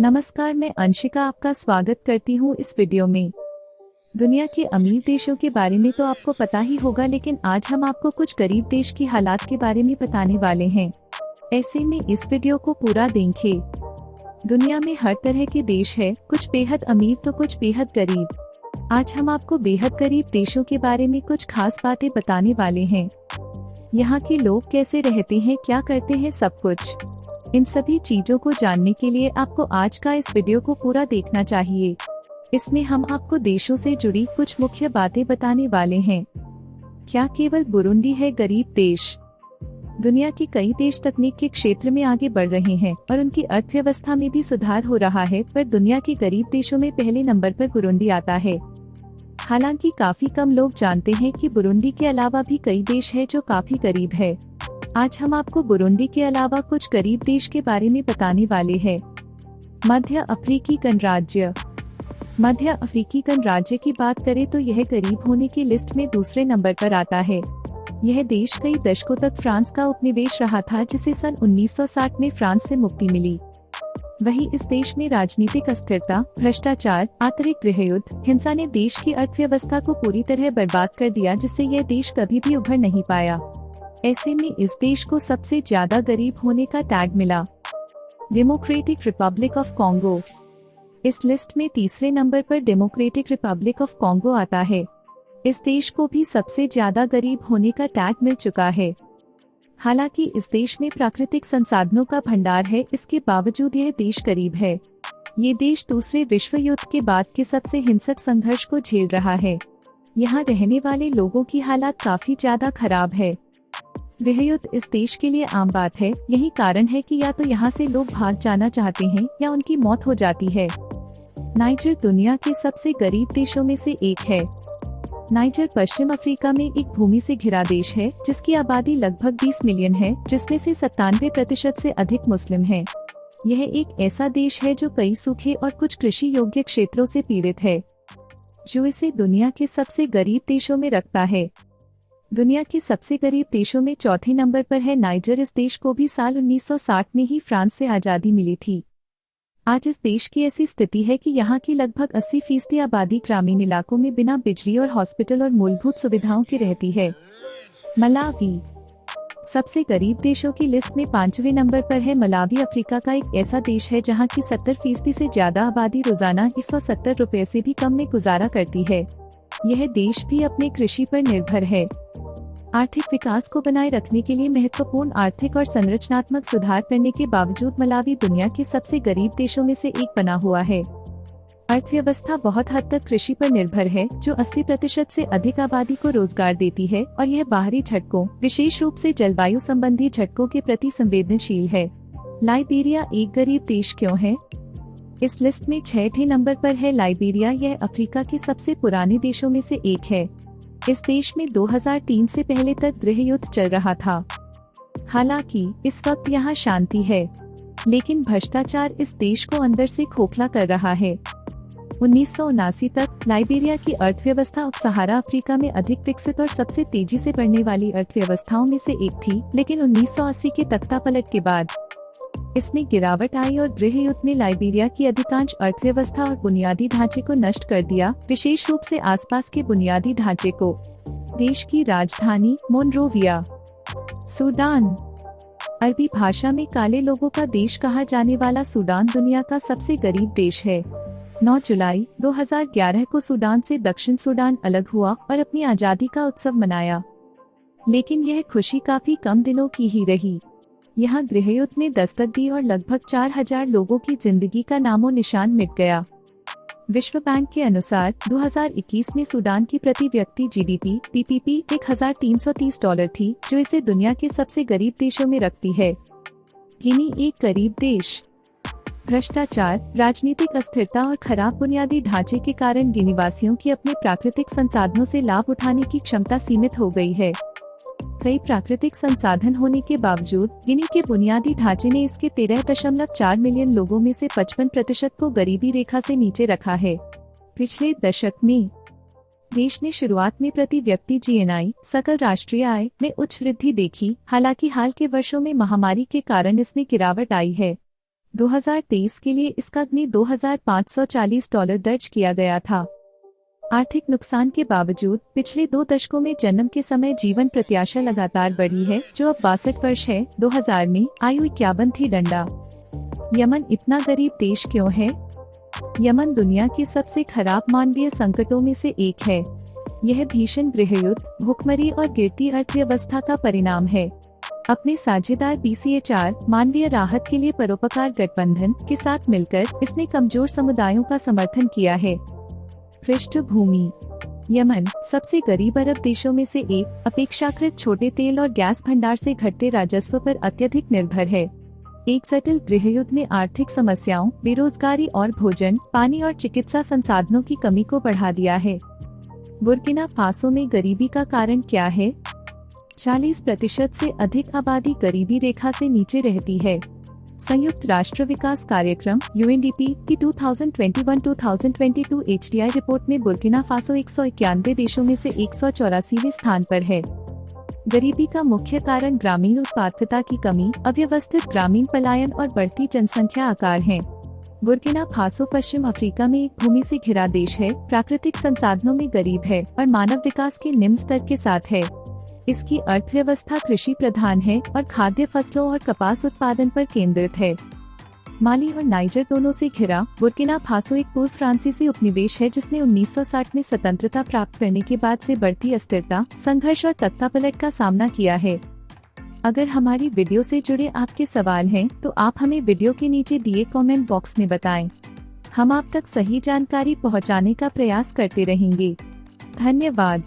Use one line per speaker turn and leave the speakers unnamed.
नमस्कार, मैं अंशिका आपका स्वागत करती हूँ इस वीडियो में। दुनिया के अमीर देशों के बारे में तो आपको पता ही होगा, लेकिन आज हम आपको कुछ गरीब देश की हालात के बारे में बताने वाले हैं। ऐसे में इस वीडियो को पूरा देखें। दुनिया में हर तरह के देश है, कुछ बेहद अमीर तो कुछ बेहद गरीब। आज हम आपको बेहद गरीब देशों के बारे में कुछ खास बातें बताने वाले हैं। यहाँ के लोग कैसे रहते हैं, क्या करते हैं, सब कुछ। इन सभी चीजों को जानने के लिए आपको आज का इस वीडियो को पूरा देखना चाहिए। इसमें हम आपको देशों से जुड़ी कुछ मुख्य बातें बताने वाले हैं। क्या केवल बुरुंडी है गरीब देश? दुनिया के कई देश तकनीक के क्षेत्र में आगे बढ़ रहे हैं और उनकी अर्थव्यवस्था में भी सुधार हो रहा है, पर दुनिया के गरीब देशों में पहले नंबर पर बुरुंडी आता है। हालांकि काफी कम लोग जानते हैं कि बुरुंडी के अलावा भी कई देश है जो काफी गरीब है। आज हम आपको बुरुंडी के अलावा कुछ गरीब देश के बारे में बताने वाले हैं। मध्य अफ्रीकी गणराज्य। मध्य अफ्रीकी गणराज्य की बात करें तो यह गरीब होने की लिस्ट में दूसरे नंबर पर आता है। यह देश कई दशकों तक फ्रांस का उपनिवेश रहा था, जिसे सन 1960 में फ्रांस से मुक्ति मिली। वहीं इस देश में राजनीतिक अस्थिरता, भ्रष्टाचार, आंतरिक गृहयुद्ध, हिंसा ने देश की अर्थव्यवस्था को पूरी तरह बर्बाद कर दिया, जिससे यह देश कभी भी उभर नहीं पाया। ऐसे में इस देश को सबसे ज्यादा गरीब होने का टैग मिला। Democratic Republic of Congo. इस लिस्ट में तीसरे नंबर पर डेमोक्रेटिक रिपब्लिक ऑफ कॉन्गो आता है। इस देश को भी सबसे ज्यादा गरीब होने का टैग मिल चुका है। हालांकि इस देश में प्राकृतिक संसाधनों का भंडार है, इसके बावजूद यह देश गरीब है। ये देश दूसरे विश्व युद्ध के बाद के सबसे हिंसक संघर्ष को झेल रहा है। यहाँ रहने वाले लोगों की हालात काफी ज्यादा खराब है। गृहयुद्ध इस देश के लिए आम बात है। यही कारण है कि या तो यहाँ से लोग भाग जाना चाहते हैं या उनकी मौत हो जाती है। नाइजर दुनिया के सबसे गरीब देशों में से एक है। नाइजर पश्चिम अफ्रीका में एक भूमि से घिरा देश है, जिसकी आबादी लगभग 20 मिलियन है, जिसमें से 97% से अधिक मुस्लिम हैं। यह एक ऐसा देश है जो कई सूखे और कुछ कृषि योग्य क्षेत्रों से पीड़ित है, जो इसे दुनिया के सबसे गरीब देशों में रखता है। दुनिया के सबसे गरीब देशों में चौथे नंबर पर है नाइजर। इस देश को भी साल 1960 में ही फ्रांस से आजादी मिली थी। आज इस देश की ऐसी स्थिति है कि यहाँ की लगभग 80% आबादी ग्रामीण इलाकों में बिना बिजली और हॉस्पिटल और मूलभूत सुविधाओं के रहती है। मलावी। सबसे गरीब देशों की लिस्ट में 5वें नंबर पर है मलावी। अफ्रीका का एक ऐसा देश है जहाँ की 70% से ज्यादा आबादी रोजाना 170 रुपए से भी कम में गुजारा करती है। यह देश भी अपने कृषि पर निर्भर है। आर्थिक विकास को बनाए रखने के लिए महत्वपूर्ण आर्थिक और संरचनात्मक सुधार करने के बावजूद मलावी दुनिया के सबसे गरीब देशों में से एक बना हुआ है। अर्थव्यवस्था बहुत हद तक कृषि पर निर्भर है, जो 80% से अधिक आबादी को रोजगार देती है, और यह बाहरी झटकों, विशेष रूप से जलवायु संबंधी झटकों के प्रति संवेदनशील है। लाइबेरिया एक गरीब देश क्यों है? इस लिस्ट में 6ठे नंबर पर है लाइबेरिया। यह अफ्रीका के सबसे पुराने देशों में से एक है। इस देश में 2003 से पहले तक गृहयुद्ध चल रहा था। हालांकि इस वक्त यहाँ शांति है, लेकिन भ्रष्टाचार इस देश को अंदर से खोखला कर रहा है। 1979 तक लाइबेरिया की अर्थव्यवस्था उप सहारा अफ्रीका में अधिक विकसित और सबसे तेजी से बढ़ने वाली अर्थव्यवस्थाओं में से एक थी, लेकिन 1980 के तख्तापलट के बाद इसमें गिरावट आई और गृहयुद्ध ने लाइबेरिया की अधिकांश अर्थव्यवस्था और बुनियादी ढांचे को नष्ट कर दिया, विशेष रूप से आसपास के बुनियादी ढांचे को। देश की राजधानी मोनरोविया। सूडान। अरबी भाषा में काले लोगों का देश कहा जाने वाला सूडान दुनिया का सबसे गरीब देश है। 9 जुलाई 2011 को सूडान से दक्षिण सूडान अलग हुआ और अपनी आजादी का उत्सव मनाया, लेकिन यह खुशी काफी कम दिनों की ही रही। यहाँ गृहयुद्ध ने दस्तक दी और लगभग 4000 लोगों की जिंदगी का नामो निशान मिट गया। विश्व बैंक के अनुसार 2021 में सूडान की प्रति व्यक्ति जीडीपी पीपीपी $1330 थी, जो इसे दुनिया के सबसे गरीब देशों में रखती है। गिनी एक गरीब देश। भ्रष्टाचार, राजनीतिक अस्थिरता और खराब बुनियादी ढांचे के कारण गिनीवासियों की अपने प्राकृतिक संसाधनों से लाभ उठाने की क्षमता सीमित हो गई है। कई प्राकृतिक संसाधन होने के बावजूद गिनी के बुनियादी ढांचे ने इसके 13.4 मिलियन लोगों में से 55% को गरीबी रेखा से नीचे रखा है। पिछले दशक में देश ने शुरुआत में प्रति व्यक्ति जीएनआई, सकल राष्ट्रीय आय, में उच्च वृद्धि देखी। हालांकि हाल के वर्षों में महामारी के कारण इसमें गिरावट आई है। 2023 के लिए इसका GNI $2,540 दर्ज किया गया था। आर्थिक नुकसान के बावजूद पिछले 2 दशकों में जन्म के समय जीवन प्रत्याशा लगातार बढ़ी है, जो अब 62 वर्ष है। 2000 में आयु 51 थी। डंडा। यमन इतना गरीब देश क्यों है? यमन दुनिया के सबसे खराब मानवीय संकटों में से एक है। यह भीषण गृहयुद्ध, भूखमरी और गिरती अर्थव्यवस्था का परिणाम है। अपने साझेदार BCH मानवीय राहत के लिए परोपकार गठबंधन के साथ मिलकर इसने कमजोर समुदायों का समर्थन किया है। पृष्ठभूमि: यमन सबसे गरीब अरब देशों में से एक, अपेक्षाकृत छोटे तेल और गैस भंडार से घटते राजस्व पर अत्यधिक निर्भर है। एक जटिल गृहयुद्ध ने आर्थिक समस्याओं, बेरोजगारी और भोजन, पानी और चिकित्सा संसाधनों की कमी को बढ़ा दिया है। बुर्किना फासो में गरीबी का कारण क्या है? 40% से अधिक आबादी गरीबी रेखा से नीचे रहती है। संयुक्त राष्ट्र विकास कार्यक्रम UNDP की 2021-2022 HDI रिपोर्ट में बुर्किना फासो 191 देशों में से 184वें स्थान पर है। गरीबी का मुख्य कारण ग्रामीण उत्पादकता की कमी, अव्यवस्थित ग्रामीण पलायन और बढ़ती जनसंख्या आकार हैं। बुर्किना फासो पश्चिम अफ्रीका में एक भूमि से घिरा देश है, प्राकृतिक संसाधनों में गरीब है और मानव विकास के निम्न स्तर के साथ है। इसकी अर्थव्यवस्था कृषि प्रधान है और खाद्य फसलों और कपास उत्पादन पर केंद्रित है। माली और नाइजर दोनों से घिरा, बुर्किना फासो एक पूर्व फ्रांसीसी उपनिवेश है जिसने 1960 में स्वतंत्रता प्राप्त करने के बाद से बढ़ती अस्थिरता, संघर्ष और तख्तापलट का सामना किया है। अगर हमारी वीडियो से जुड़े आपके सवाल हैं, तो आप हमें वीडियो के नीचे दिए कमेंट बॉक्स में बताएं। हम आप तक सही जानकारी पहुंचाने का प्रयास करते रहेंगे। धन्यवाद।